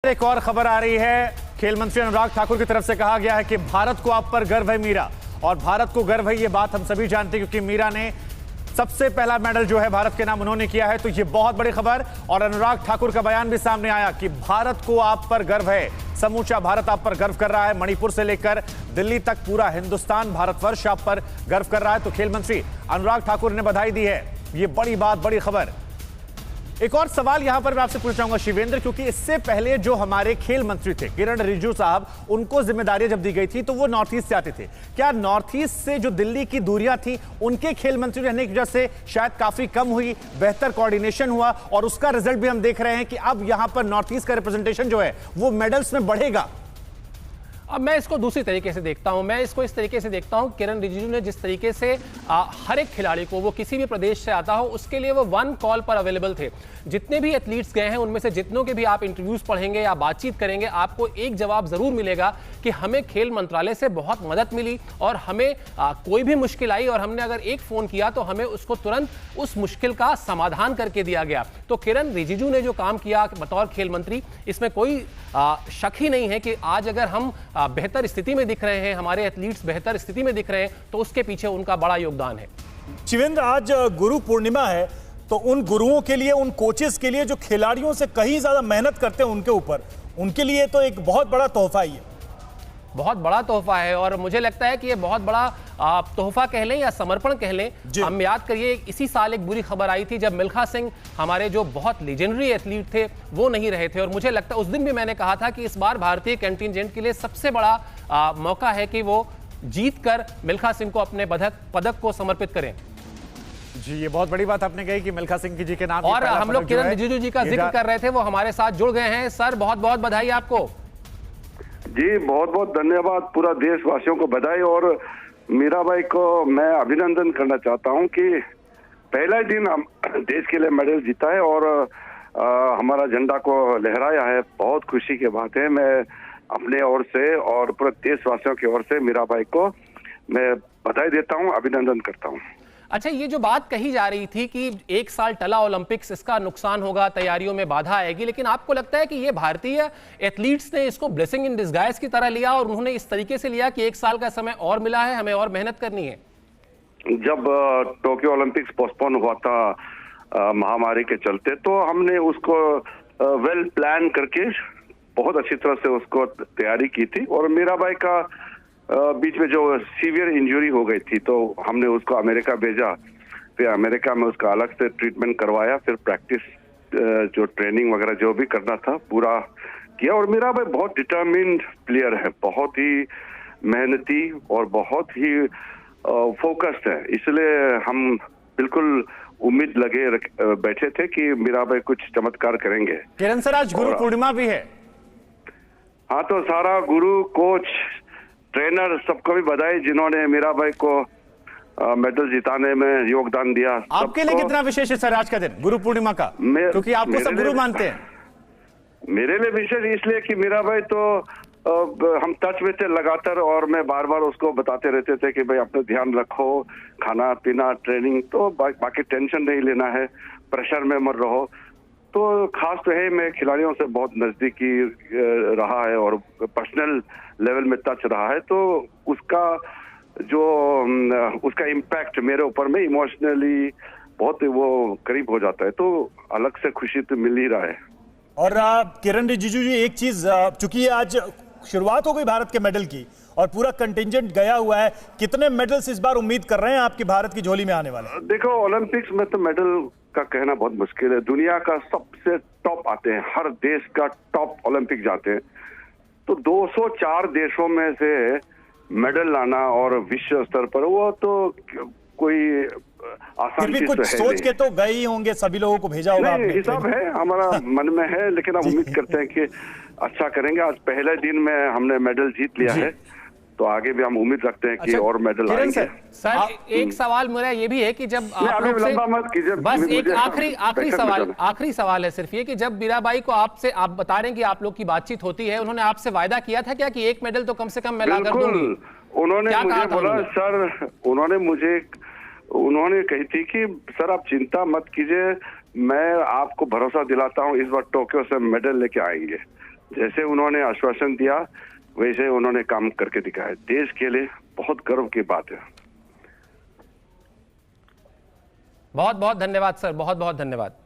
एक और खबर आ रही है। खेल मंत्री अनुराग ठाकुर की तरफ से कहा गया है कि भारत को आप पर गर्व है मीरा, और भारत को गर्व है ये बात हम सभी जानते हैं क्योंकि मीरा ने सबसे पहला मेडल जो है भारत के नाम उन्होंने किया है। तो ये बहुत बड़ी खबर, और अनुराग ठाकुर का बयान भी सामने आया कि भारत को आप पर गर्व है, समूचा भारत आप पर गर्व कर रहा है। मणिपुर से लेकर दिल्ली तक पूरा हिंदुस्तान, भारतवर्ष आप पर गर्व कर रहा है। तो खेल मंत्री अनुराग ठाकुर ने बधाई दी है। ये बड़ी बात, बड़ी खबर। एक और सवाल यहां पर मैं आपसे पूछना चाहूंगा शिवेंद्र, क्योंकि इससे पहले जो हमारे खेल मंत्री थे किरण रिजिजू साहब, उनको जिम्मेदारियां जब दी गई थी तो वो नॉर्थ ईस्ट से आते थे। क्या नॉर्थ ईस्ट से जो दिल्ली की दूरियां थी उनके खेल मंत्री रहने की वजह से शायद काफी कम हुई, बेहतर कोऑर्डिनेशन हुआ, और उसका रिजल्ट भी हम देख रहे हैं कि अब यहां पर नॉर्थ ईस्ट का रिप्रेजेंटेशन जो है वो मेडल्स में बढ़ेगा? अब मैं इसको दूसरी तरीके से देखता हूं। मैं इसको इस तरीके से देखता हूं, किरण रिजिजू ने जिस तरीके से हर एक खिलाड़ी को, वो किसी भी प्रदेश से आता हो, उसके लिए वो वन कॉल पर अवेलेबल थे। जितने भी एथलीट्स गए हैं उनमें से जितनों के भी आप इंटरव्यूज पढ़ेंगे या बातचीत करेंगे, आपको एक जवाब जरूर मिलेगा कि हमें खेल मंत्रालय से बहुत मदद मिली, और हमें कोई भी मुश्किल आई और हमने अगर एक फोन किया तो हमें उसको तुरंत उस मुश्किल का समाधान करके दिया गया। तो किरण रिजिजू ने जो काम किया बतौर खेल मंत्री, इसमें कोई शक ही नहीं है कि आज अगर हम बेहतर स्थिति में दिख रहे हैं, हमारे एथलीट्स बेहतर स्थिति में दिख रहे हैं, तो उसके पीछे उनका बड़ा योगदान है। शिवेंद्र, आज गुरु पूर्णिमा है, तो उन गुरुओं के लिए, उन कोचेस के लिए जो खिलाड़ियों से कहीं ज्यादा मेहनत करते हैं उनके ऊपर, उनके लिए तो एक बहुत बड़ा तोहफा ही है। बहुत बड़ा तोहफा है, और मुझे लगता है कि ये बहुत बड़ा तोहफा कह लें या समर्पण कह लें। हम याद करिए, इसी साल एक बुरी खबर आई थी जब मिल्खा सिंह, हमारे जो बहुत लेजेंडरी एथलीट थे, वो नहीं रहे थे। और मुझे लगता है उस दिन भी मैंने कहा था कि इस बार भारतीय कंटिंजेंट के लिए सबसे बड़ा मौका है कि वो जीत कर मिल्खा सिंह को अपने पदक को समर्पित करें। जी, ये बहुत बड़ी बात आपने कही कि मिल्खा सिंह जी के नाम, और हम लोग किरण रिजिजू जी का जिक्र कर रहे थे, वो हमारे साथ जुड़ गए हैं। सर, बहुत बहुत बधाई आपको। जी, बहुत बहुत धन्यवाद, पूरा देशवासियों को बधाई। और मीराबाई को मैं अभिनंदन करना चाहता हूं कि पहला दिन हम देश के लिए मेडल जीता है और हमारा झंडा को लहराया है। बहुत खुशी की बात है। मैं अपने ओर से और पूरे देशवासियों की ओर से मीराबाई को मैं बधाई देता हूं, अभिनंदन करता हूं। अच्छा, ये जो बात कही जा रही थी कि एक साल टला ओलंपिक्स, इसका नुकसान होगा, तैयारियों में बाधा आएगी, लेकिन आपको लगता है कि ये भारतीय एथलीट्स ने इसको ब्लेसिंग इन डिस्गाइज की तरह लिया और उन्होंने इस तरीके से लिया कि एक साल का समय और मिला है, हमें और मेहनत करनी है? जब टोक्यो ओलंपिक्स पोस्टपोन हुआ था महामारी के चलते, तो हमने उसको वेल प्लान करके बहुत अच्छी तरह से उसको तैयारी की थी। और मीराबाई का बीच में जो सीवियर इंजरी हो गई थी, तो हमने उसको अमेरिका भेजा। फिर अमेरिका में उसका अलग से ट्रीटमेंट करवाया, फिर प्रैक्टिस जो ट्रेनिंग वगैरह जो भी करना था पूरा किया। और मीराबाई बहुत डिटरमिन्ड प्लेयर है, बहुत ही मेहनती और बहुत ही फोकस्ड है। इसलिए हम बिल्कुल उम्मीद लगे बैठे थे कि मीराबाई कुछ चमत्कार करेंगे। किरण सर, आज गुरु पूर्णिमा भी है। हाँ, तो सारा गुरु, कोच, ट्रेनर सबको भी बधाई जिन्होंने मीराबाई को मेडल जिताने में योगदान दिया। आपके लिए कितना विशेष है सर आज का दिन, गुरु पूर्णिमा का? क्योंकि आपको सब गुरु मानते हैं। मेरे लिए विशेष इसलिए कि मीराबाई तो हम टच में थे लगातार, और मैं बार बार उसको बताते रहते थे कि भाई अपना ध्यान रखो, खाना पीना, ट्रेनिंग, तो बाकी टेंशन नहीं लेना है, प्रेशर में मत रहो। तो खास तो है, मैं खिलाड़ियों से बहुत नजदीकी रहा है और पर्सनल लेवल में टच रहा है, तो उसका इम्पैक्ट मेरे ऊपर में इमोशनली बहुत वो करीब हो जाता है। तो अलग से खुशी तो मिल ही रहा है। और किरण रिजिजू जी, एक चीज, चूंकि आज शुरुआत हो गई भारत के मेडल की और पूरा कंटिंजेंट गया हुआ है, कितने मेडल्स इस बार उम्मीद कर रहे हैं आपकी भारत की झोली में आने वाले? देखो, ओलंपिक्स में तो मेडल का कहना बहुत मुश्किल है। दुनिया का सबसे टॉप आते हैं, हर देश का टॉप ओलंपिक जाते हैं, तो 204 देशों में से मेडल लाना और विश्व स्तर पर, वो तो कोई आसान चीज कुछ सोच के तो गए ही होंगे, सभी लोगों को भेजा होगा आपने? हिसाब है, हमारा मन में है, लेकिन हम उम्मीद करते हैं कि अच्छा करेंगे। आज पहले दिन में हमने मेडल जीत लिया है, तो आगे भी हम उम्मीद रखते हैं कि और मेडल आएंगे। सर, एक सवाल मेरा ये भी है कि जब आप लोग से, बस एक आखिरी सवाल है सिर्फ ये कि जब मीराबाई को आपसे, आप बता रहे हैं कि आप लोग की बातचीत होती है, उन्होंने आपसे वायदा किया था क्या कि एक मेडल तो कम से कम मैं ला कर दूंगी? उन्होंने मुझे बोला, सर, उन्होंने कही थी कि सर आप चिंता मत कीजिए, मैं आपको भरोसा दिलाता हूँ, इस बार टोक्यो से मेडल लेके आएंगे। जैसे उन्होंने आश्वासन दिया वैसे उन्होंने काम करके दिखाया। देश के लिए बहुत गर्व की बात है। बहुत बहुत धन्यवाद सर, बहुत बहुत धन्यवाद।